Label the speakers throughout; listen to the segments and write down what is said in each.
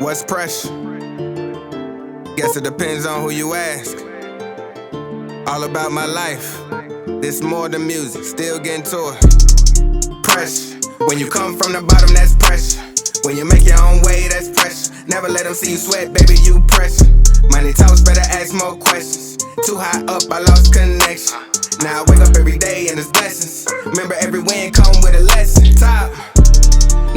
Speaker 1: What's pressure? Guess it depends on who you ask. All about my life. This more than music, still getting to it. Pressure. When you come from the bottom, that's pressure. When you make your own way, that's pressure. Never let them see you sweat, baby, you pressure. Money talks, better ask more questions. Too high up, I lost connection. Now I wake up every day and it's blessings. Remember every win come with a lesson. Top,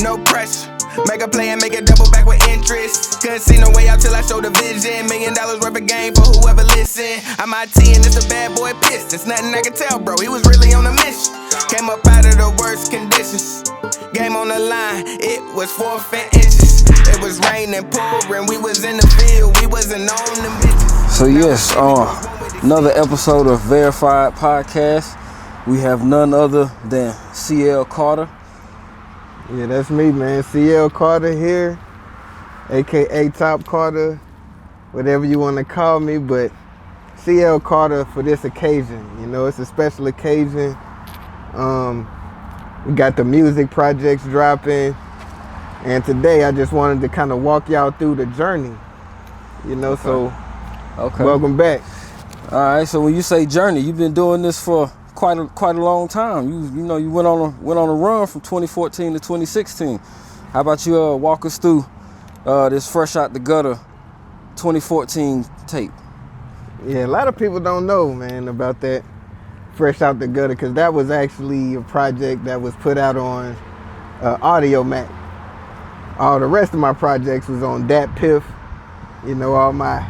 Speaker 1: no pressure. Make a play and make it double back with interest. Couldn't see no way out till I showed the vision. $1 million worth of game for whoever listen. I'm IT and it's a bad boy pissed. It's nothing I can tell, bro. He was really on a mission. Came up out of the worst conditions. Game on the line, it was 4 inches. It was raining, pouring. We was in the field. We wasn't on them bitches.
Speaker 2: So yes, another episode of Verified Podcast. We have none other than CL Carter.
Speaker 3: Yeah, that's me, man. CL Carter here, aka Top Carter, whatever you want to call me, but CL Carter for this occasion. You know, it's a special occasion. We got the music projects dropping, and today I just wanted to kind of walk y'all through the journey. You know,
Speaker 2: Okay.
Speaker 3: Welcome back.
Speaker 2: All right. So when you say journey, you've been doing this for quite a long time. You know you went on a run from 2014 to 2016. How about you walk us through this Fresh Out the Gutter 2014 tape?
Speaker 3: Yeah, a lot of people don't know, man, about that Fresh Out the Gutter, because that was actually a project that was put out on Audio Mac. All the rest of my projects was on Dat Piff. You know, all my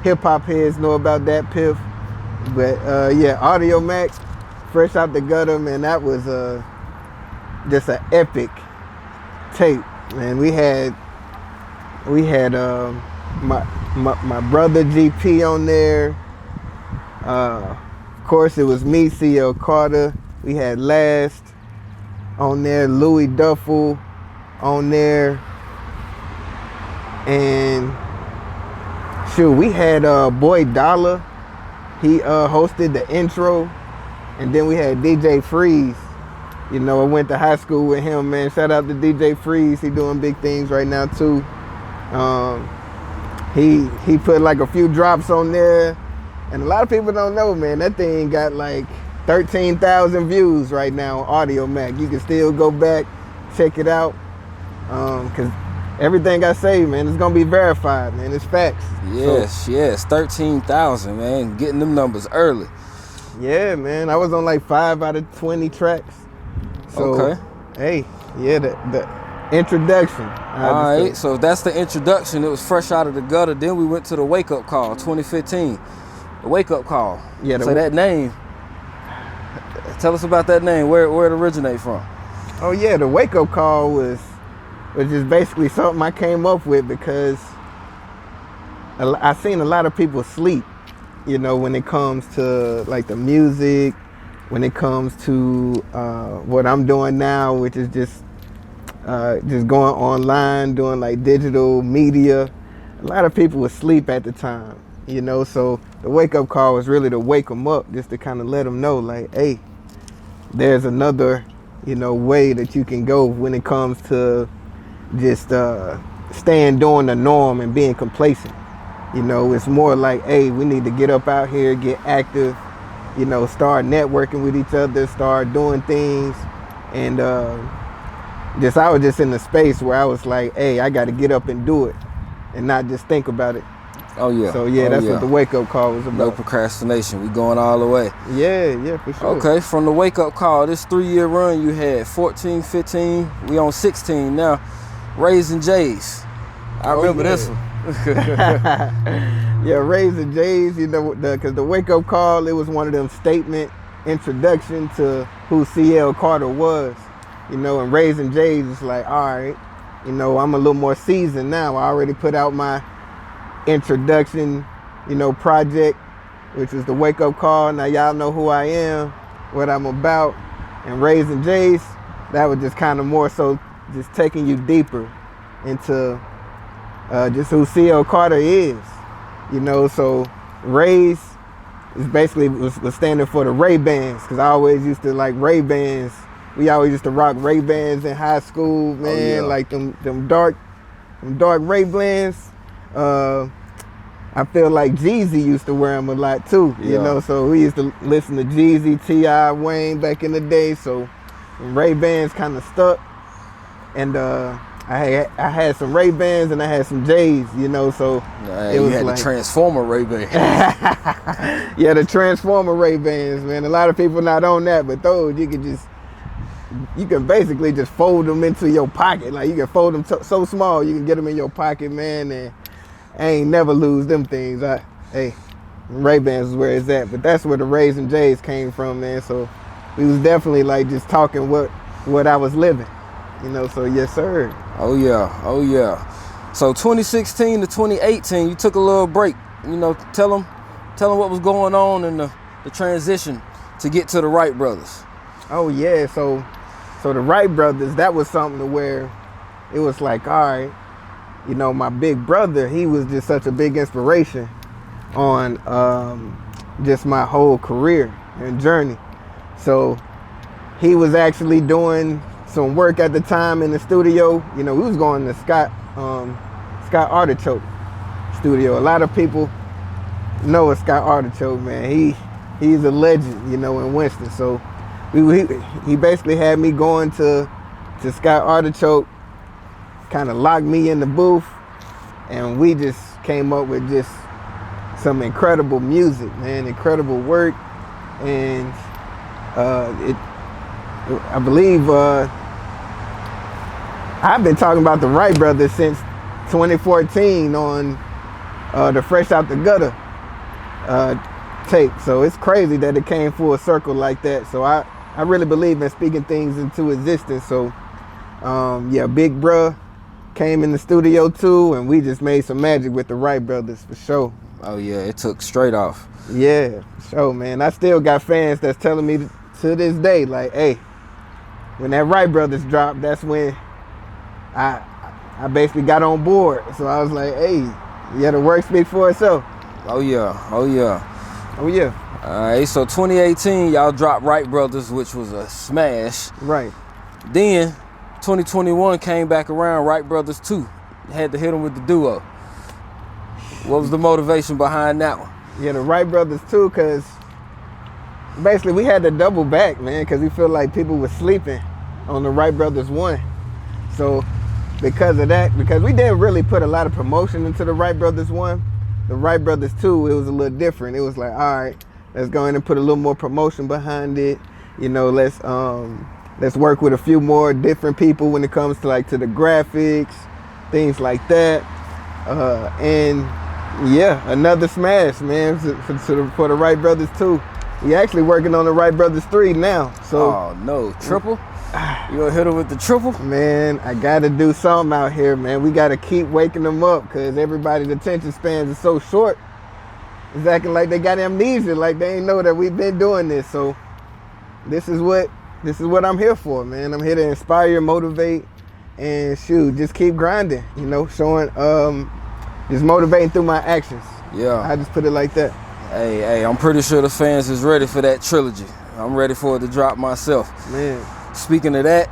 Speaker 3: hip hop heads know about Dat Piff. But yeah, Audio Mac, Fresh Out the Gutter, man, that was just an epic tape, man. We had my brother GP on there. Of course, it was me, CL Carter. We had Last on there, Louis Duffel on there, and shoot, we had Boy Dollar. He hosted the intro. And then we had DJ Freeze. You know, I went to high school with him, man. Shout out to DJ Freeze. He doing big things right now too. He put like a few drops on there. And a lot of people don't know, man, that thing got like 13,000 views right now on Audio Mac. You can still go back, check it out. Cause everything I say, man, it's gonna be verified, man. It's facts.
Speaker 2: Yes, 13,000, man. Getting them numbers early.
Speaker 3: Yeah, man. I was on like 5 out of 20 tracks. So,
Speaker 2: okay.
Speaker 3: Hey, yeah, the introduction.
Speaker 2: All right, so if that's the introduction, it was Fresh Out of the Gutter. Then we went to the Wake Up Call, 2015. The Wake Up Call.
Speaker 3: Yeah.
Speaker 2: So that name, tell us about that name, where it originated from.
Speaker 3: Oh, yeah, the Wake Up Call was just basically something I came up with because I seen a lot of people sleep. You know, when it comes to like the music, when it comes to what I'm doing now, which is just going online, doing like digital media. A lot of people would sleep at the time, you know, so the wake up call was really to wake them up, just to kind of let them know like, hey, there's another, you know, way that you can go when it comes to just staying doing the norm and being complacent. You know, it's more like, hey, we need to get up out here, get active, you know, start networking with each other, start doing things. And I was just in the space where I was like, hey, I got to get up and do it and not just think about it.
Speaker 2: Oh, yeah.
Speaker 3: So, yeah, that's what the wake-up call was about.
Speaker 2: No procrastination. We going all the way.
Speaker 3: Yeah, for sure.
Speaker 2: Okay, from the wake-up call, this 3-year run you had, 14, 15, we on 16 now, Raising J's. I remember this one.
Speaker 3: Yeah, Raising J's, you know, because the wake-up call, it was one of them statement introduction to who CL Carter was, you know, and Raising J's is like, all right, you know, I'm a little more seasoned now. I already put out my introduction, you know, project, which is the wake-up call. Now y'all know who I am, what I'm about, and Raising J's, that was just kind of more so just taking you deeper into just who CL Carter is, you know. So Raise is basically was standing for the Ray-Bans, because I always used to like Ray-Bans. We always used to rock Ray-Bans in high school, man.
Speaker 2: Oh, yeah.
Speaker 3: Like them dark Them dark Ray-Bans. I feel like Jeezy used to wear them a lot too, you know, so we used to listen to Jeezy, T.I., Wayne back in the day, so Ray-Bans kind of stuck. And I had some Ray-Bans and I had some J's, you know, so
Speaker 2: it was like the Transformer Ray-Bans.
Speaker 3: Yeah, the Transformer Ray-Bans, man. A lot of people not on that, but those you can basically just fold them into your pocket. Like you can fold them so small you can get them in your pocket, man, and I ain't never lose them things. Hey, Ray-Bans is where it's at, but that's where the Rays and J's came from, man. So we was definitely like just talking what I was living, you know. So yes, sir.
Speaker 2: Oh yeah. So 2016 to 2018, you took a little break. You know, tell them what was going on in the transition to get to the Wright brothers.
Speaker 3: Oh yeah, so the Wright brothers, that was something to where it was like, all right. You know, my big brother, he was just such a big inspiration on just my whole career and journey. So he was actually doing some work at the time in the studio. You know, we was going to Scott Artichoke studio. A lot of people know a Scott Artichoke, man. He's a legend, you know, in Winston. So he basically had me going to Scott Artichoke, kind of locked me in the booth, and we just came up with just some incredible music, man, incredible work. And I believe I've been talking about the Wright brothers since 2014 on the Fresh Out the Gutter tape. So it's crazy that it came full circle like that. So I really believe in speaking things into existence. So yeah, Big Bruh came in the studio too, and we just made some magic with the Wright brothers for sure.
Speaker 2: Oh yeah, it took straight off.
Speaker 3: Yeah, for sure, man. I still got fans that's telling me to this day, like, hey, when that Wright brothers dropped, that's when I basically got on board. So I was like, hey, yeah, the work speaks for itself.
Speaker 2: Oh yeah.
Speaker 3: Oh yeah.
Speaker 2: All right, so 2018, y'all dropped Wright brothers, which was a smash.
Speaker 3: Right.
Speaker 2: Then 2021 came back around, Wright brothers 2. Had to hit them with the duo. What was the motivation behind that one?
Speaker 3: Yeah, the Wright brothers 2, because basically we had to double back, man, because we feel like people were sleeping on the Wright brothers 1. So because of that, because we didn't really put a lot of promotion into the Wright brothers 1, the Wright brothers 2, it was a little different. It was like, all right, let's go in and put a little more promotion behind it. You know, let's work with a few more different people when it comes to the graphics, things like that. And yeah, another smash, man, for the Wright brothers 2. We actually working on the Wright brothers 3 now. So
Speaker 2: oh no, triple? You gonna hit them with the triple?
Speaker 3: Man, I gotta do something out here, man. We gotta keep waking them up, because everybody's attention spans are so short. It's acting like they got amnesia, like they ain't know that we've been doing this. So this is what I'm here for, man. I'm here to inspire, motivate, and just keep grinding, you know, showing, just motivating through my actions.
Speaker 2: Yeah.
Speaker 3: I just put it like that.
Speaker 2: Hey, I'm pretty sure the fans is ready for that trilogy. I'm ready for it to drop myself.
Speaker 3: Man.
Speaker 2: Speaking of that,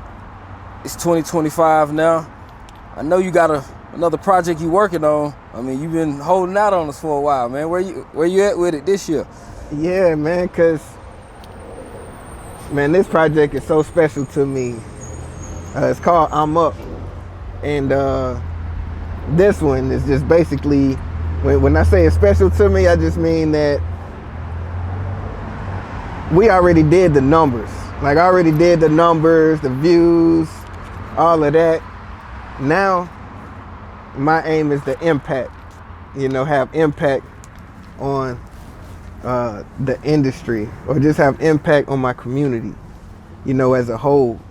Speaker 2: it's 2025 now. I know you got another project you working on. I mean, you've been holding out on us for a while, man. Where you at with it this year?
Speaker 3: Yeah, man, because, man, this project is so special to me. It's called I'm Up. And this one is just basically, when I say it's special to me, I just mean that we already did the numbers. Like, I already did the numbers, the views, all of that. Now, my aim is to impact, you know, have impact on the industry, or just have impact on my community, you know, as a whole.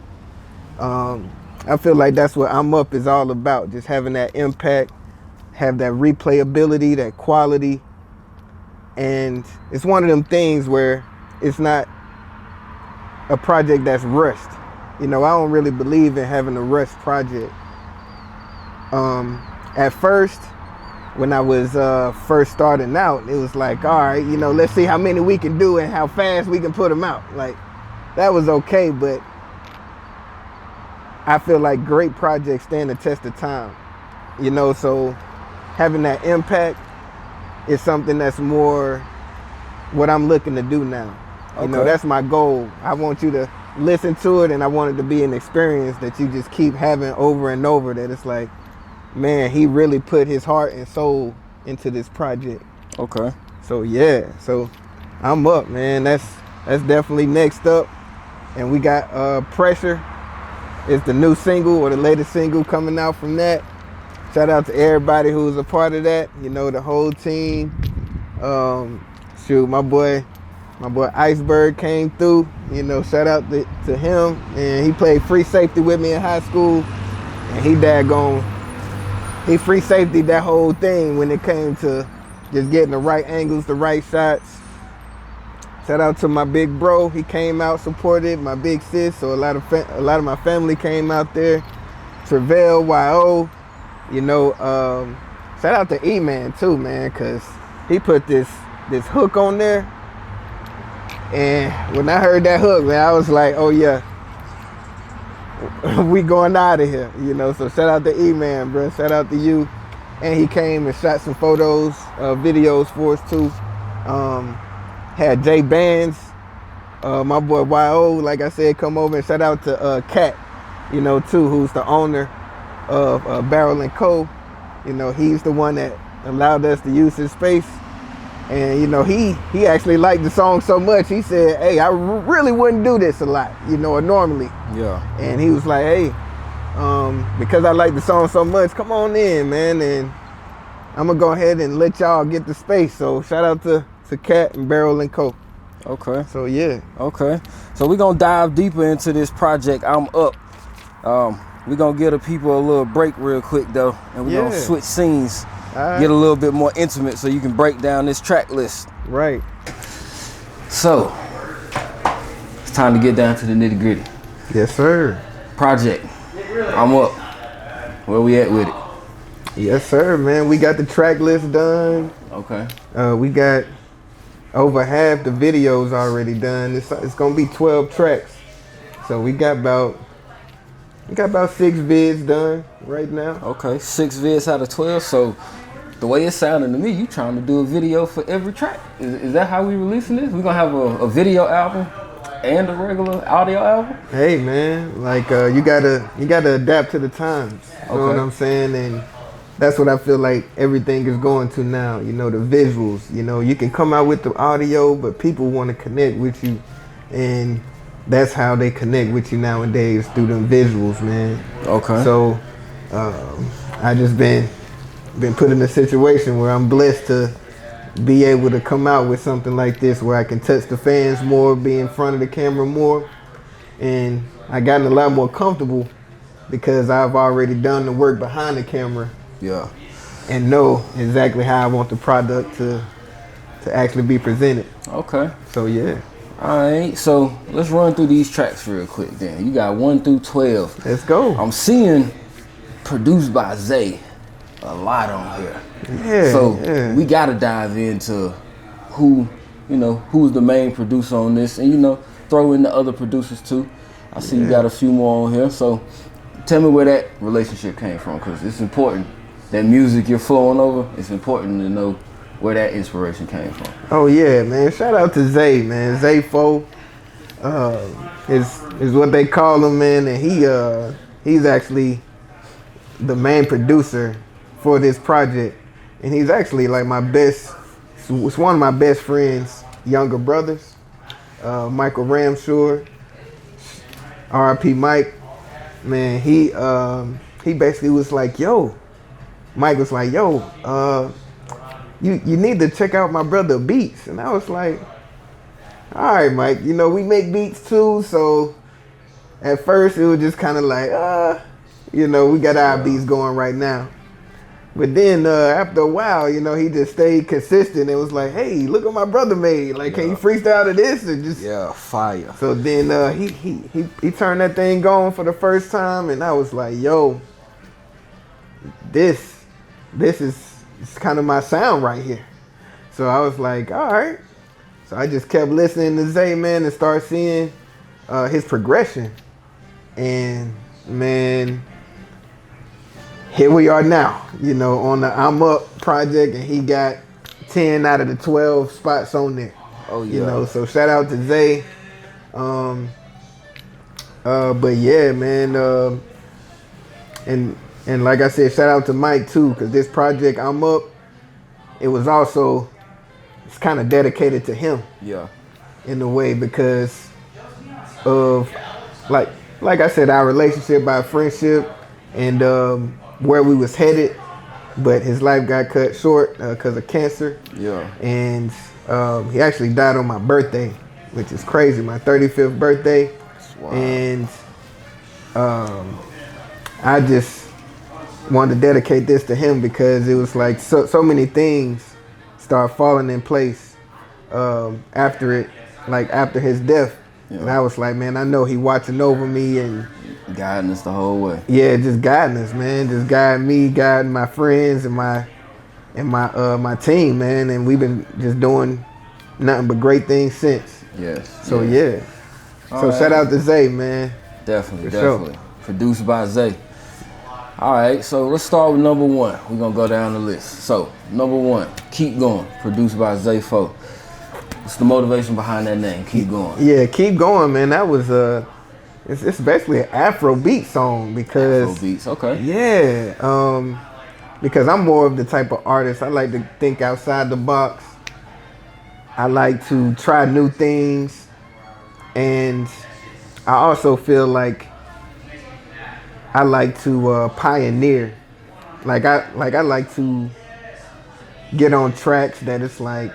Speaker 3: I feel like that's what I'm Up is all about, just having that impact, have that replayability, that quality. And it's one of them things where it's not a project that's rushed. You know, I don't really believe in having a rushed project. At first, when I was first starting out, it was like, all right, you know, let's see how many we can do and how fast we can put them out. Like, that was okay, but I feel like great projects stand the test of time. you know, so having that impact is something that's more what I'm looking to do now. You know, that's my goal. I want you to listen to it, and I want it to be an experience that you just keep having over and over, that it's like, man, he really put his heart and soul into this project.
Speaker 2: Okay.
Speaker 3: So yeah, so I'm up, man. That's definitely next up. And we got Pressure. It's the new single, or the latest single coming out from that. Shout out to everybody who was a part of that, you know, the whole team. Shoot, my boy Iceberg came through, you know, shout out to him. And he played free safety with me in high school, and he free safety that whole thing when it came to just getting the right angles, the right shots. Shout out to my big bro. He came out, supported my big sis. So a lot of my family came out there. Travell, YO, you know. Shout out to E-Man too, man, cause he put this hook on there. And when I heard that hook, man, I was like, oh yeah, we going out of here, you know. So shout out to E-Man, bro. Shout out to you. And he came and shot some photos, videos for us too. Had Jay Bands, my boy YO, like I said, come over, and shout out to Kat, you know, too, who's the owner of Barrel & Co. You know, he's the one that allowed us to use his space. And, you know, he actually liked the song so much, he said, hey, I really wouldn't do this a lot, you know, or normally. Yeah. And he was like, hey, because I like the song so much, come on in, man, and I'm going to go ahead and let y'all get the space. So shout out to Kat and Barrel & Co.
Speaker 2: Okay.
Speaker 3: So yeah.
Speaker 2: Okay. So we're gonna dive deeper into this project. I'm up. We're gonna give the people a little break real quick though, and we're gonna switch scenes, get a little bit more intimate, so you can break down this track list.
Speaker 3: Right.
Speaker 2: So it's time to get down to the nitty gritty.
Speaker 3: Yes, sir.
Speaker 2: Project. I'm up. Where we at with it?
Speaker 3: Yes, sir, man. We got the track list done.
Speaker 2: Okay.
Speaker 3: We got over half the videos already done. It's gonna be 12 tracks. So we got about 6 vids done right now.
Speaker 2: Okay, 6 vids out of 12. So the way it sounded to me, you trying to do a video for every track. Is that how we releasing this? We're gonna have a video album and a regular audio album?
Speaker 3: Hey man, like you gotta adapt to the times. You know what I'm saying? And that's what I feel like everything is going to now. You know, the visuals. You know, you can come out with the audio, but people want to connect with you, and that's how they connect with you nowadays, through them visuals, man. Okay. So I just been put in a situation where I'm blessed to be able to come out with something like this, where I can touch the fans more, be in front of the camera more, and I gotten a lot more comfortable because I've already done the work behind the camera. Yeah. And know exactly how I want the product to actually be presented. Okay. So yeah.
Speaker 2: All right. So let's run through these tracks real quick then. You got 1 through 12.
Speaker 3: Let's go.
Speaker 2: I'm seeing produced by Zay a lot on here.
Speaker 3: Yeah.
Speaker 2: So we gotta dive into who's the main producer on this, and throw in the other producers too. I see you got a few more on here. So tell me where that relationship came from, because it's important. That music you're flowing over, it's important to know where that inspiration came from.
Speaker 3: Oh yeah, man. Shout out to Zay, man. Zay Fo is what they call him, man, and he's actually the main producer for this project. And he's actually like it's one of my best friends' younger brothers, Michael Ramshore, R.I.P. Mike. Man, he basically was like, yo, Mike was like, yo, you need to check out my brother Beats. And I was like, all right, Mike, we make beats too. So at first it was just kind of like, we got our beats going right now. But then after a while, he just stayed consistent. It was like, hey, look what my brother made. Like, can you freestyle to this? And just
Speaker 2: fire.
Speaker 3: So then he turned that thing going for the first time, and I was like, yo, this is kind of my sound right here. So I was like, all right. So I just kept listening to Zay, man, and start seeing his progression. And man, here we are now, you know, on the I'm Up project, and he got 10 out of the 12 spots on there.
Speaker 2: Oh yeah.
Speaker 3: You know, so shout out to Zay. But yeah, man, and like I said, shout out to Mike too, because this project I'm Up, it's kind of dedicated to him.
Speaker 2: Yeah.
Speaker 3: In a way, because of like I said, our relationship, our friendship, and where we was headed, but his life got cut short because of cancer.
Speaker 2: Yeah.
Speaker 3: And he actually died on my birthday, which is crazy, my 35th birthday.
Speaker 2: Wow.
Speaker 3: And I just wanted to dedicate this to him because it was like so many things start falling in place after it, like after his death. Yeah. And I was like, man, I know he watching over me and
Speaker 2: guiding us the whole way.
Speaker 3: Yeah, just guiding us, man. Just guiding me, guiding my friends and my team, man. And we've been just doing nothing but great things since.
Speaker 2: Yes.
Speaker 3: So yeah. So shout out to Zay, man.
Speaker 2: Definitely. Sure. Produced by Zay. All right, so let's start with number one. We're gonna go down the list. So number one, Keep Going, produced by Zay Fo. What's the motivation behind that name? Keep Going.
Speaker 3: Yeah, Keep Going, man. That was it's basically an Afrobeat song because
Speaker 2: Afrobeats, okay.
Speaker 3: Yeah, because I'm more of the type of artist. I like to think outside the box. I like to try new things, and I also feel like I like to pioneer. Like I like to get on tracks that it's like,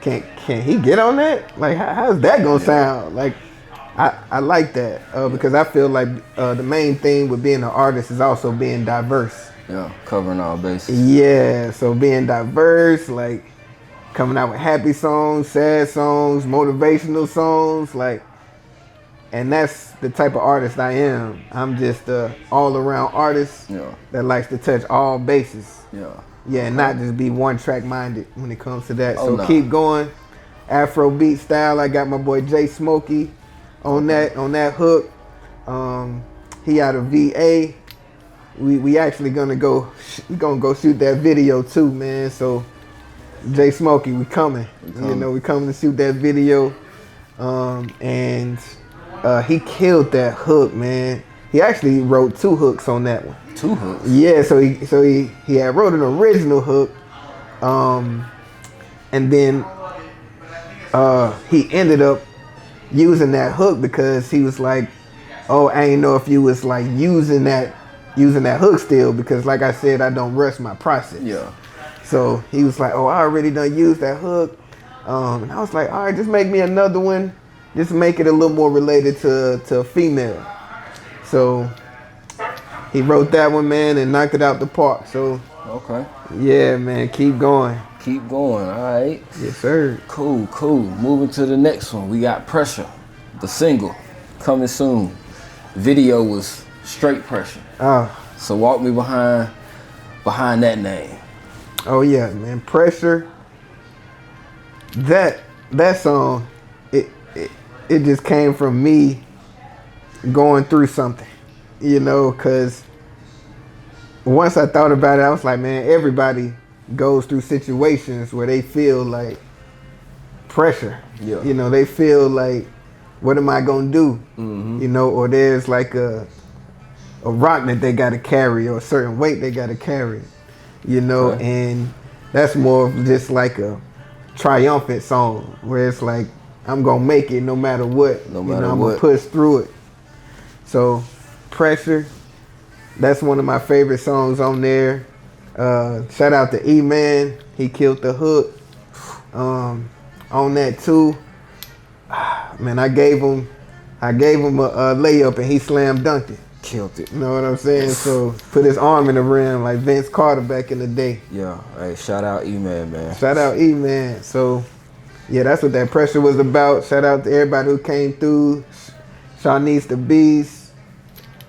Speaker 3: can he get on that? Like how's that gonna sound? Like I like that because I feel like the main thing with being an artist is also being diverse.
Speaker 2: Yeah, covering all bases.
Speaker 3: Yeah, so being diverse, like coming out with happy songs, sad songs, motivational songs, like, and that's the type of artist I am. I'm just a all-around artist that likes to touch all bases. Yeah, and not just be one-track minded when it comes to that. Keep Going, Afrobeat style. I got my boy Jay Smokey on that hook. He out of VA. We actually gonna go shoot that video too, man. So Jay Smokey, we coming. You know, we coming to shoot that video. And he killed that hook, man. He actually wrote 2 hooks on that one.
Speaker 2: 2 hooks?
Speaker 3: Yeah, so he had wrote an original hook, and then he ended up using that hook because he was like, oh, I ain't know if you was like using that hook still, because like I said, I don't rush my process. Yeah. So he was like, oh, I already done used that hook, and I was like, all right, just make me another one. Just make it a little more related to a female. So he wrote that one, man, and knocked it out the park. So
Speaker 2: okay.
Speaker 3: Yeah, man, keep going.
Speaker 2: Keep going, all right.
Speaker 3: Yes, sir.
Speaker 2: Cool. Moving to the next one, we got Pressure, the single, coming soon. Video was Straight Pressure. So walk me behind that name.
Speaker 3: Oh yeah, man, Pressure. That song, it just came from me going through something, you know, because once I thought about it, I was like, man, everybody goes through situations where they feel like pressure. Yeah. You know, they feel like, what am I gonna do? Mm-hmm. You know, or there's like a rock that they gotta carry, or a certain weight they gotta carry, you know, and that's more of just like a triumphant song where it's like, I'm gonna make it no matter what. I'm gonna push through it. So Pressure, that's one of my favorite songs on there. Shout out to E-Man, he killed the hook on that too. Man, I gave him a layup and he slam dunked it.
Speaker 2: Killed it.
Speaker 3: You know what I'm saying? So put his arm in the rim like Vince Carter back in the day.
Speaker 2: Yeah. Hey, shout out E-Man, man.
Speaker 3: Shout out E-Man. So yeah, that's what that Pressure was about. Shout out to everybody who came through. Shawnee's the Beast.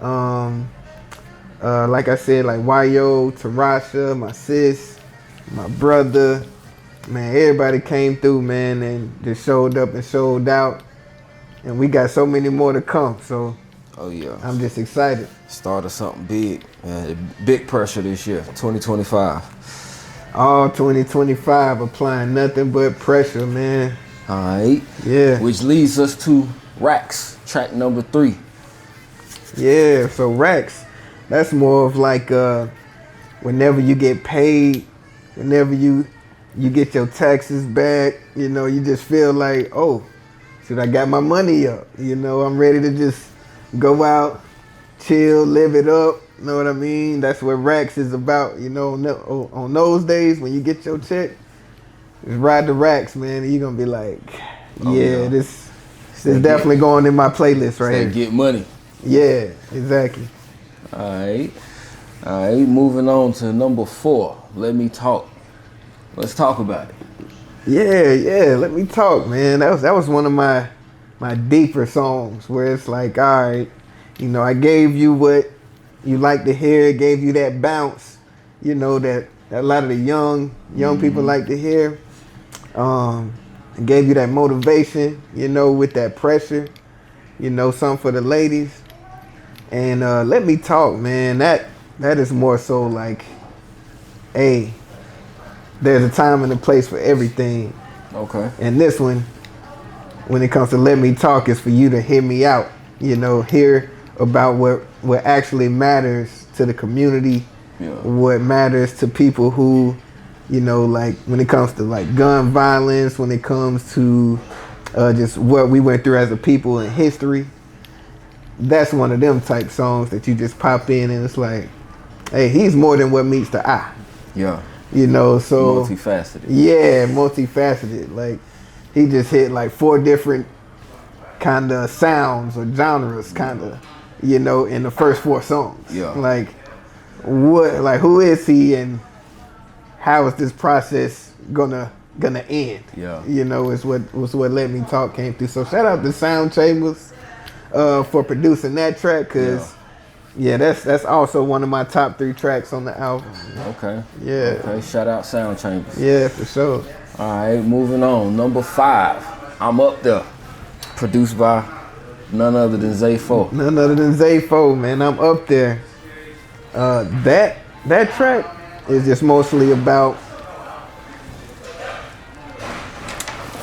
Speaker 3: Like I said, like YO, Tarasha, my sis, my brother. Man, everybody came through, man, and just showed up and showed out. And we got so many more to come. So
Speaker 2: Oh yeah.
Speaker 3: I'm just excited.
Speaker 2: Started something big. Big pressure this year, 2025.
Speaker 3: All 2025 applying nothing but pressure, man.
Speaker 2: All right.
Speaker 3: Yeah.
Speaker 2: Which leads us to Racks, track number 3.
Speaker 3: Yeah, so Racks, that's more of like whenever you get paid, whenever you get your taxes back, you know, you just feel like, oh, should I got my money up? You know, I'm ready to just go out, chill, live it up. You know what I mean? That's what Racks is about. You know, on those days when you get your check, just ride the Racks, man. And you're going to be like, this is definitely going in my playlist right here.
Speaker 2: Get money.
Speaker 3: Yeah, exactly.
Speaker 2: All right, moving on to number 4. Let Me Talk. Let's talk about it.
Speaker 3: Yeah, Let Me Talk, man. That was one of my deeper songs where it's like, all right, you know, I gave you what you like to hear, gave you that bounce, you know, that a lot of the young people like to hear. I gave you that motivation, you know, with that pressure, you know, something for the ladies. And Let Me Talk, man, that is more so like, hey, there's a time and a place for everything.
Speaker 2: Okay.
Speaker 3: And this one, when it comes to Let Me Talk, is for you to hear me out, you know, hear about what actually matters to the community, what matters to people who, you know, like when it comes to like gun violence, when it comes to just what we went through as a people in history. That's one of them type songs that you just pop in and it's like, hey, he's more than what meets the eye.
Speaker 2: Yeah.
Speaker 3: You know, so
Speaker 2: multifaceted.
Speaker 3: Yeah, multifaceted. Like he just hit like 4 different kind of sounds or genres, kind of, you know, in the first 4 songs.
Speaker 2: Yeah.
Speaker 3: Like what? Like who is he, and how is this process gonna end?
Speaker 2: Yeah.
Speaker 3: You know, was what Let Me Talk came through. So shout out to Sound Chambers for producing that track, because that's also one of my top 3 tracks on the album.
Speaker 2: Okay.
Speaker 3: Yeah.
Speaker 2: Okay. Shout out Sound Chambers.
Speaker 3: Yeah, for sure.
Speaker 2: All right, moving on. Number 5, I'm Up There, produced by none other than Zay4.
Speaker 3: None other than Zay4, man. I'm Up There. That track is just mostly about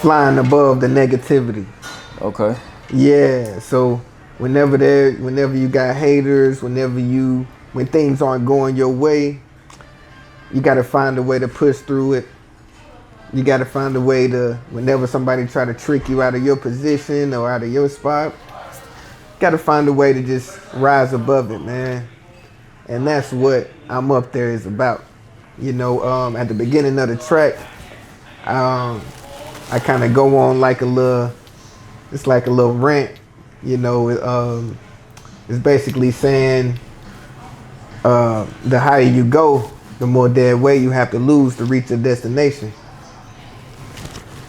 Speaker 3: flying above the negativity.
Speaker 2: Okay.
Speaker 3: Yeah, so whenever you got haters, when things aren't going your way, you got to find a way to push through it. You got to find a way to, whenever somebody try to trick you out of your position or out of your spot, got to find a way to just rise above it, man. And that's what I'm Up There is about. You know, at the beginning of the track, I kind of go on like a little rant. You know, it's basically saying the higher you go, the more dead weight you have to lose to reach your destination.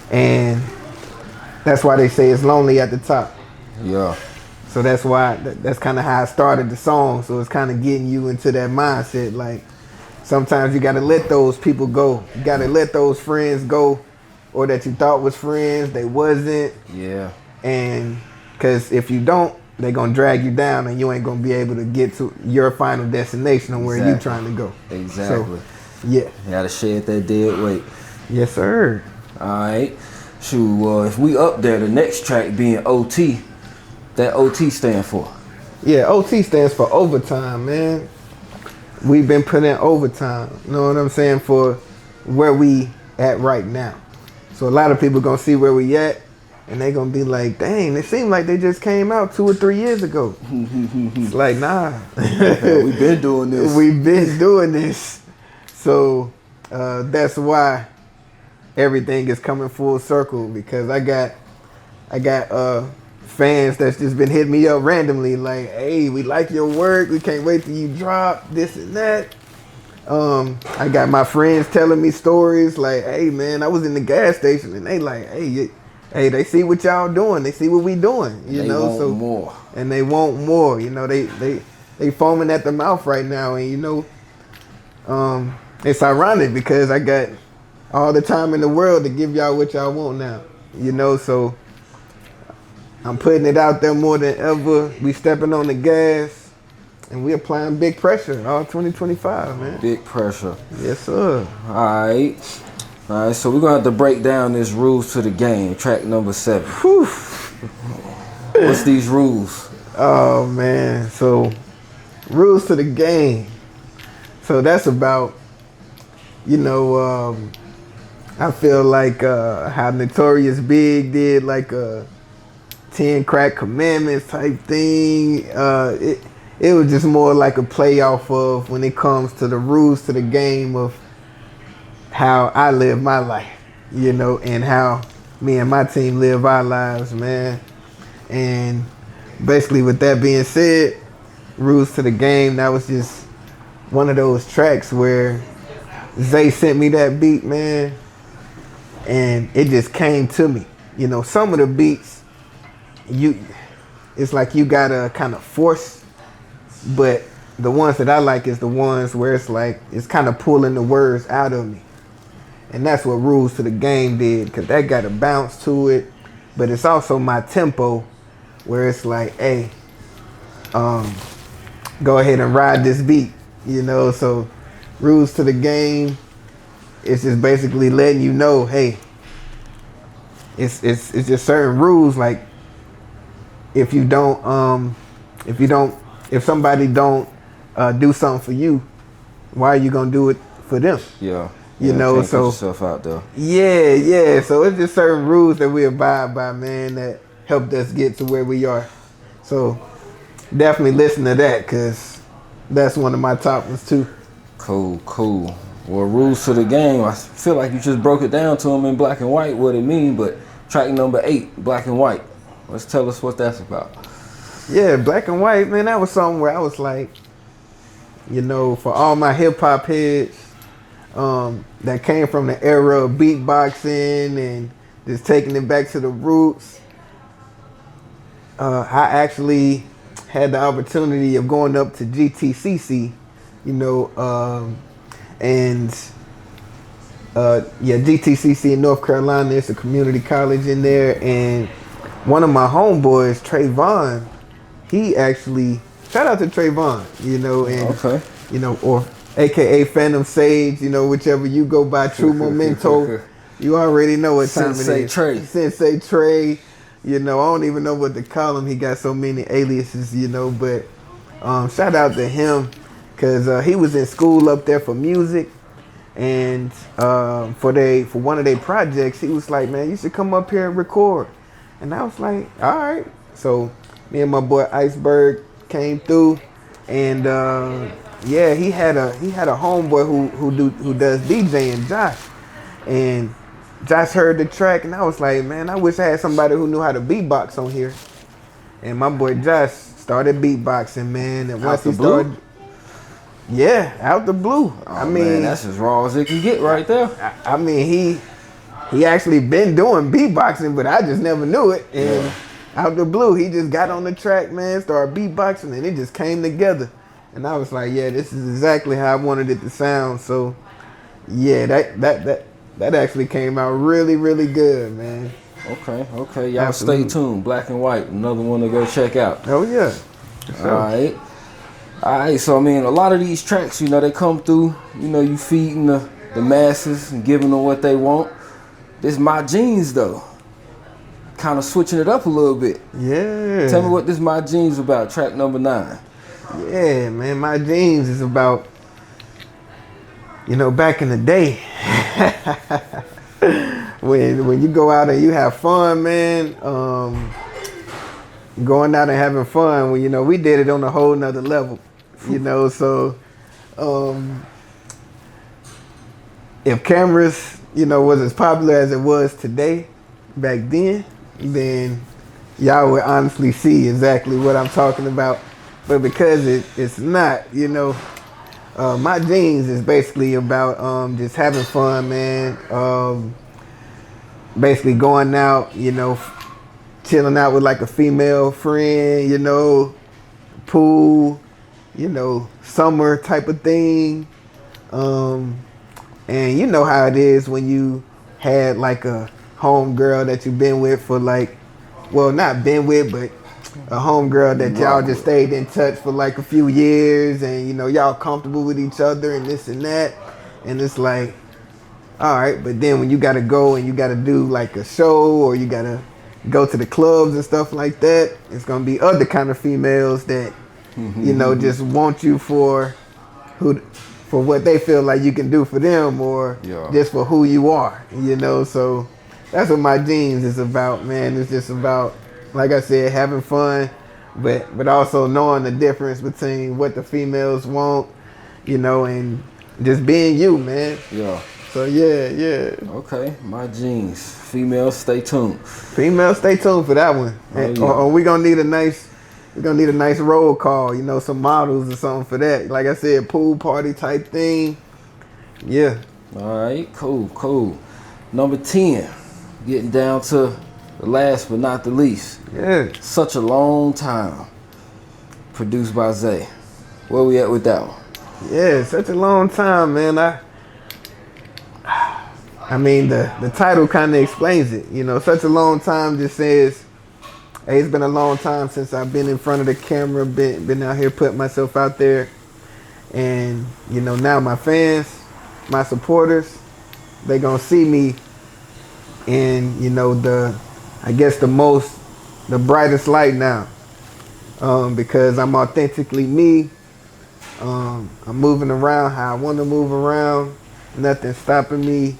Speaker 3: And that's why they say it's lonely at the top.
Speaker 2: Yeah.
Speaker 3: So that's why, that's kind of how I started the song. So it's kind of getting you into that mindset. Like sometimes you got to let those people go. You got to let those friends go, or that you thought was friends, they wasn't.
Speaker 2: Yeah.
Speaker 3: And because if you don't, they're going to drag you down and you ain't going to be able to get to your final destination on where you're trying to go.
Speaker 2: Exactly.
Speaker 3: So, yeah.
Speaker 2: You got to shed that dead weight.
Speaker 3: Yes, sir.
Speaker 2: All right. Shoot, if we up there, the next track being OT, that OT stand for?
Speaker 3: Yeah, OT stands for overtime, man. We've been putting in overtime, you know what I'm saying, for where we at right now. So a lot of people going to see where we at, and they going to be like, dang, it seemed like they just came out 2 or 3 years ago. It's like, nah.
Speaker 2: We've been doing this.
Speaker 3: We've been doing this. So that's why everything is coming full circle, because I got fans that's just been hitting me up randomly like, hey, we like your work, we can't wait till you drop this and that. I got my friends telling me stories like, hey man, I was in the gas station and they like, hey, they see what y'all doing, they see what we doing, you
Speaker 2: they
Speaker 3: know,
Speaker 2: want
Speaker 3: so
Speaker 2: more.
Speaker 3: And they want more, you know, they foaming at the mouth right now, and you know, it's ironic because I got all the time in the world to give y'all what y'all want now, you know, so I'm putting it out there more than ever. We stepping on the gas, and we applying big pressure all 2025, man.
Speaker 2: Big pressure.
Speaker 3: Yes, sir.
Speaker 2: All right, so we're gonna have to break down this rules to the game, track number 7.
Speaker 3: Whew.
Speaker 2: What's these rules?
Speaker 3: Oh, man. So, rules to the game. So that's about, I feel like how Notorious Big did like a 10 crack commandments type thing. It was just more like a play off of when it comes to the rules to the game of how I live my life, and how me and my team live our lives, man. And basically with that being said, rules to the game, that was just one of those tracks where Zay sent me that beat, man, and it just came to me. Some of the beats, it's like you gotta kind of force, but the ones that I like is the ones where it's like, it's kind of pulling the words out of me. And that's what Rules to the Game did, because that got a bounce to it, but it's also my tempo where it's like, hey, go ahead and ride this beat, so Rules to the Game, it's just basically letting you know, hey, it's just certain rules, like if somebody don't do something for you, why are you gonna do it for them?
Speaker 2: Yeah.
Speaker 3: So
Speaker 2: put yourself out there.
Speaker 3: Yeah. So it's just certain rules that we abide by, man, that helped us get to where we are. So definitely listen to that, because that's one of my top ones too.
Speaker 2: Cool. Well, Rules to the Game, I feel like you just broke it down to them in black and white what it mean, but track number 8, Black and White. Let's tell us what that's about.
Speaker 3: Yeah, Black and White, man, that was something where I was like, for all my hip hop heads that came from the era of beatboxing and just taking it back to the roots, I actually had the opportunity of going up to GTCC, GTCC in North Carolina. It's a community college in there, and one of my homeboys, Trayvon, he actually, shout out to Trayvon, or AKA Phantom Sage, whichever you go by, True Memento. You already know what time
Speaker 2: Sensei
Speaker 3: it is.
Speaker 2: Trey.
Speaker 3: Sensei Trey. I don't even know what to call him. He got so many aliases, but shout out to him, because he was in school up there for music, and for one of their projects, he was like, man, you should come up here and record. And I was like, all right. So me and my boy Iceberg came through, and he had a homeboy who does DJing, Josh. And Josh heard the track, and I was like, man, I wish I had somebody who knew how to beatbox on here. And my boy Josh started beatboxing, man. And once he started, out the blue.
Speaker 2: Oh, man, that's as raw as it can get right there.
Speaker 3: I mean, he actually been doing beatboxing, but I just never knew it. And out the blue, he just got on the track, man, started beatboxing, and it just came together. And I was like, yeah, this is exactly how I wanted it to sound. So, yeah, that actually came out really, really good, man.
Speaker 2: Okay. Y'all Stay tuned. Black and White, another one to go check out.
Speaker 3: Oh, yeah.
Speaker 2: Sure. All right. So, I mean, a lot of these tracks, they come through, you feeding the masses and giving them what they want. This My Jeans, though, kind of switching it up a little bit.
Speaker 3: Yeah.
Speaker 2: Tell me what this My Jeans about, track number 9.
Speaker 3: Yeah, man, My Jeans is about, back in the day, when you go out and you have fun, man, going out and having fun, we did it on a whole nother level, so if cameras, was as popular as it was today, back then y'all would honestly see exactly what I'm talking about. But because it's not, My Jeans is basically about just having fun, man. Basically going out, chilling out with like a female friend, pool, summer type of thing. And you know how it is when you had like a home girl that you've been with for like well, not been with, but a homegirl that y'all just stayed in touch for like a few years, and you know y'all comfortable with each other and this and that, and it's like, all right, but then when you gotta go and you gotta do like a show or you gotta go to the clubs and stuff like that, it's gonna be other kind of females that you know just want you for what they feel like you can do for them, or just for who you are, you know. So that's what my jeans is about, man. It's just about, like I said, having fun, but also knowing the difference between what the females want, you know, and just being you, man.
Speaker 2: Yeah.
Speaker 3: So yeah.
Speaker 2: Okay, my jeans. Females, stay tuned.
Speaker 3: Females, stay tuned for that one. Or we gonna need a nice roll call, you know, some models or something for that. Like I said, pool party type thing. Yeah.
Speaker 2: All right, cool. Number 10, getting down to the last but not the least.
Speaker 3: Yeah.
Speaker 2: Such a Long Time, produced by Zay. Where we at with that one?
Speaker 3: Yeah, Such a Long Time, man. I mean, the title kind of explains it. You know, Such a Long Time just says, hey, it's been a long time since I've been in front of the camera, been out here putting myself out there. And, you know, now my fans, my supporters, they gonna see me in, you know, the brightest light now. Because I'm authentically me. I'm moving around how I want to move around. Nothing's stopping me.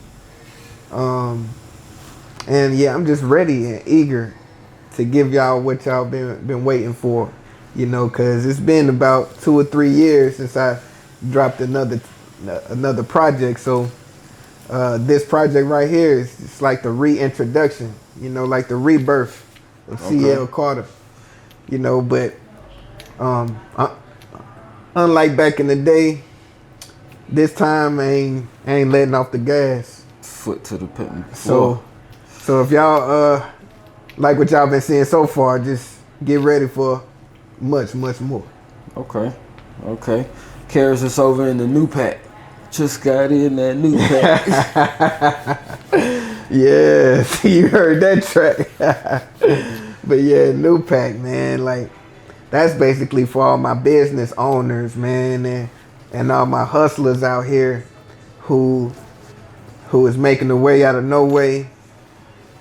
Speaker 3: And yeah, I'm just ready and eager to give y'all what y'all been waiting for, you know, because it's been about 2 or 3 years since I dropped another project. So this project right here is just like the reintroduction, you know, like the rebirth of CL Carter, you know. But unlike back in the day, this time I ain't letting off the gas.
Speaker 2: Foot to the pit.
Speaker 3: So if y'all like what y'all been seeing so far, just get ready for much more.
Speaker 2: Okay. Carries us over in the new pack. Just got in that new pack.
Speaker 3: Yeah, you heard that track. But yeah, new pack, man. Like, that's basically for all my business owners, man, and all my hustlers out here who is making the way out of no way,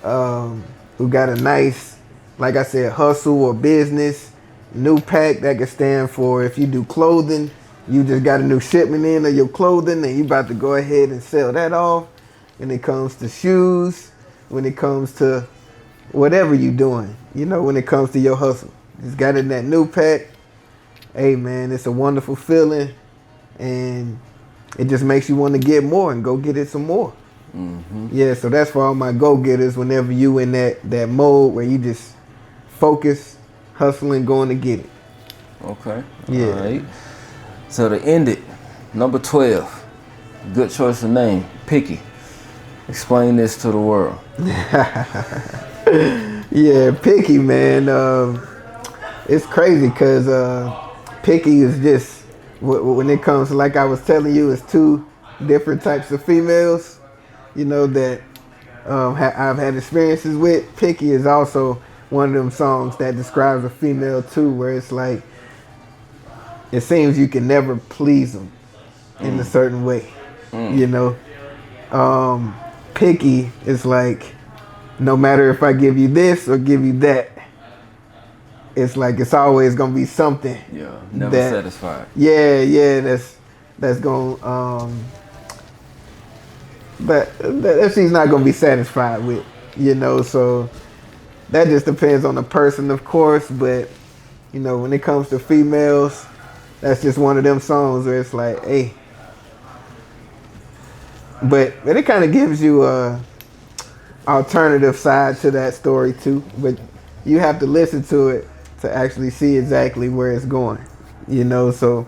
Speaker 3: who got a nice, like I said, hustle or business. New pack, that could stand for if you do clothing, you just got a new shipment in of your clothing and you about to go ahead and sell that off. When it comes to shoes, when it comes to whatever you doing, you know, when it comes to your hustle, just got in that new pack. Hey man, it's a wonderful feeling, and it just makes you want to get more and go get it some more. Mm-hmm. Yeah, so that's for all my go-getters. Whenever you in that mode where you just focus, hustling, going to get it.
Speaker 2: Okay.
Speaker 3: Yeah.
Speaker 2: All right. So to end it, number 12, good choice of name, Picky. Explain this to the world.
Speaker 3: Yeah, Picky, man. It's crazy because Picky is just, when it comes to, like I was telling you, it's 2 different types of females, you know, that I've had experiences with. Picky is also one of them songs that describes a female too, where it's like, it seems you can never please them in a certain way, you know. Picky is like, no matter if I give you this or give you that, it's like it's always gonna be something.
Speaker 2: Yeah, never satisfied.
Speaker 3: Yeah, that's gonna that she's not gonna be satisfied with, you know. So that just depends on the person, of course. But you know, when it comes to females, that's just one of them songs where it's like, hey. But it kind of gives you a alternative side to that story too. But you have to listen to it to actually see exactly where it's going, you know. So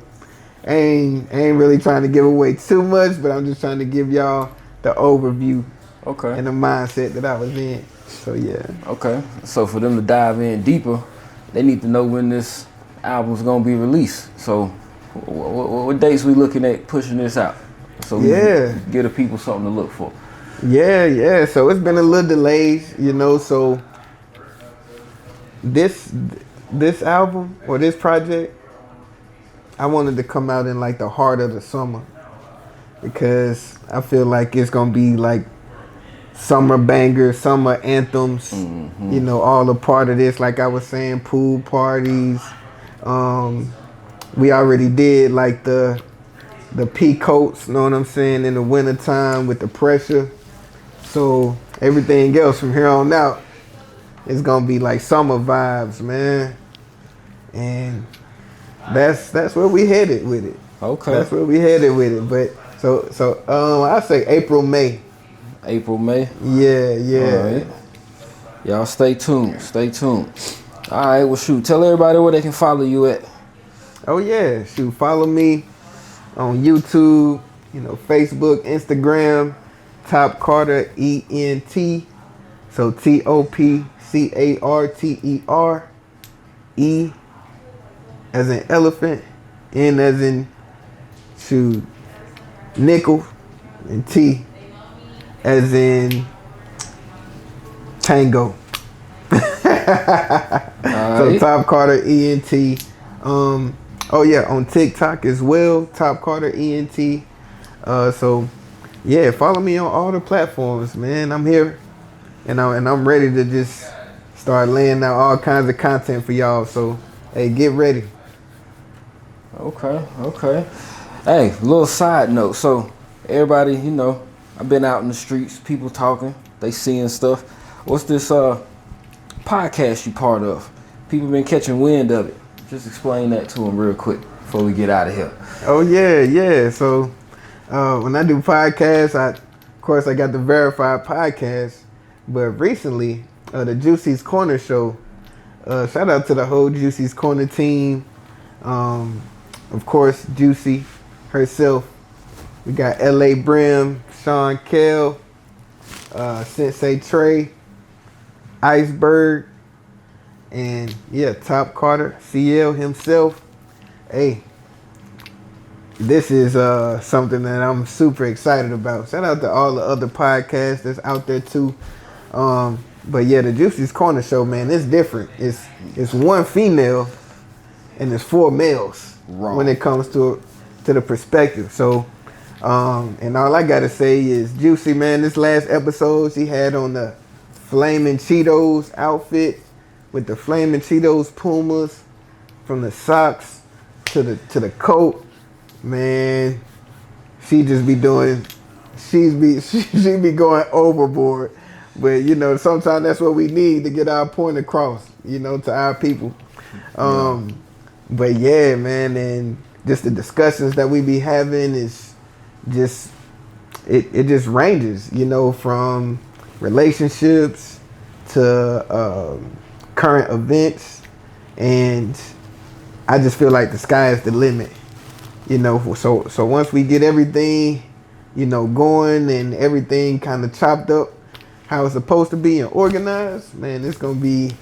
Speaker 3: I ain't really trying to give away too much, but I'm just trying to give y'all the overview, and the mindset that I was in. So yeah. Okay.
Speaker 2: So for them to dive in deeper, they need to know when this album's gonna be released. So what dates we looking at pushing this out? So we can give the people something to look for.
Speaker 3: Yeah. So it's been a little delayed, you know. So this album or this project, I wanted to come out in like the heart of the summer because I feel like it's gonna be like summer bangers, summer anthems, you know, all a part of this. Like I was saying, pool parties. We already did like the pea coats, know what I'm saying, in the wintertime with the pressure. So everything else from here on out is gonna be like summer vibes, man. And that's where we headed with it.
Speaker 2: Okay.
Speaker 3: That's where we headed with it. But so I say April, May.
Speaker 2: April, May.
Speaker 3: Yeah.
Speaker 2: All right. Y'all stay tuned. Stay tuned. All right. Well, shoot. Tell everybody where they can follow you at.
Speaker 3: Oh yeah, shoot. Follow me on YouTube, you know, Facebook, Instagram, TopCarterEnt. So TopCarter, E as in elephant, N as in shoot, nickel, and T as in tango. So TopCarterEnt. Oh yeah, on TikTok as well, TopCarterEnt. So yeah, follow me on all the platforms, man. I'm here, and I'm ready to just start laying out all kinds of content for y'all. So hey, get ready.
Speaker 2: Okay. Hey, little side note. So everybody, you know, I've been out in the streets, people talking, they seeing stuff. What's this podcast you part of? People been catching wind of it. Just explain that to them real quick before we get out of here.
Speaker 3: Oh yeah. So when I do podcasts, of course I got the Verified Podcast, but recently the Juicy's Corner show. Shout out to the whole Juicy's Corner team. Of course, Juicy herself. We got L.A. Brim, Sean Kell, Sensei Trey, Iceberg, and yeah, Top Carter, CL himself. Hey, this is something that I'm super excited about. Shout out to all the other podcasts that's out there too. But yeah, the Juicy's Corner show, man, it's different. It's one female and it's 4 males. Wrong. When it comes to the perspective. So and all I gotta say is Juicy, man, this last episode she had on the Flaming Cheetos outfit with the Flaming Cheetos Pumas, from the socks to the coat. Man, she just be doing, she be going overboard. But you know, sometimes that's what we need to get our point across, you know, to our people. But yeah, man, and just the discussions that we be having is just, it just ranges, you know, from relationships to current events, and I just feel like the sky is the limit, you know. So once we get everything, you know, going and everything kind of chopped up how it's supposed to be and organized, man, it's gonna be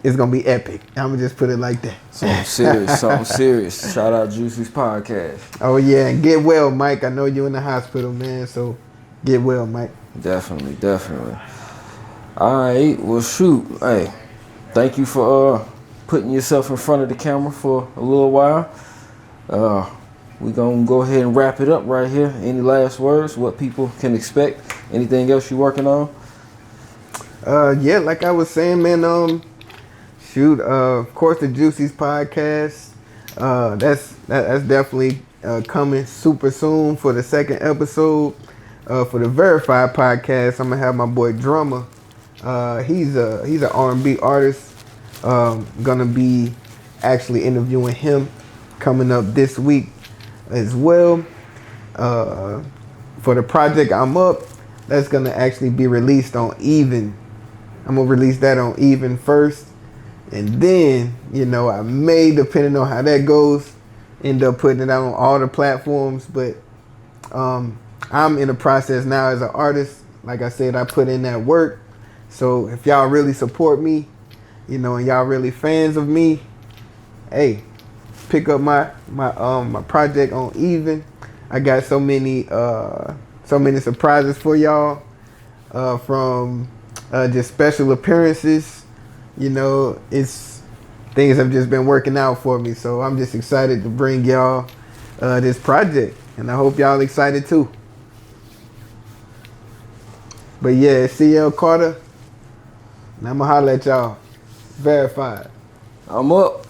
Speaker 3: epic. I'm gonna just put it like that.
Speaker 2: Something serious. Shout out Juicy's podcast.
Speaker 3: Oh yeah, and get well, Mike. I know you're in the hospital, man, so get well, Mike.
Speaker 2: Definitely. All right, well shoot. Hey, thank you for putting yourself in front of the camera for a little while. We're gonna go ahead and wrap it up right here. Any last words? What people can expect? Anything else you working on?
Speaker 3: Yeah, like I was saying, man, of course the Juicy's podcast. That's definitely coming super soon for the second episode. For the Verified Podcast, I'm gonna have my boy Drummer. He's an R&B artist. Gonna be actually interviewing him coming up this week as well. For the project I'm up, that's gonna actually be released on Even. I'm gonna release that on Even first, and then, you know, I may, depending on how that goes, end up putting it out on all the platforms. But I'm in the process now as an artist. Like I said, I put in that work. So if y'all really support me, you know, and y'all really fans of me, hey, pick up my project on Even. I got so many surprises for y'all, from just special appearances you know, things have just been working out for me. So I'm just excited to bring y'all this project, and I hope y'all excited too. But yeah, CL Carter, and I'm gonna holler at y'all. Verified.
Speaker 2: I'm up.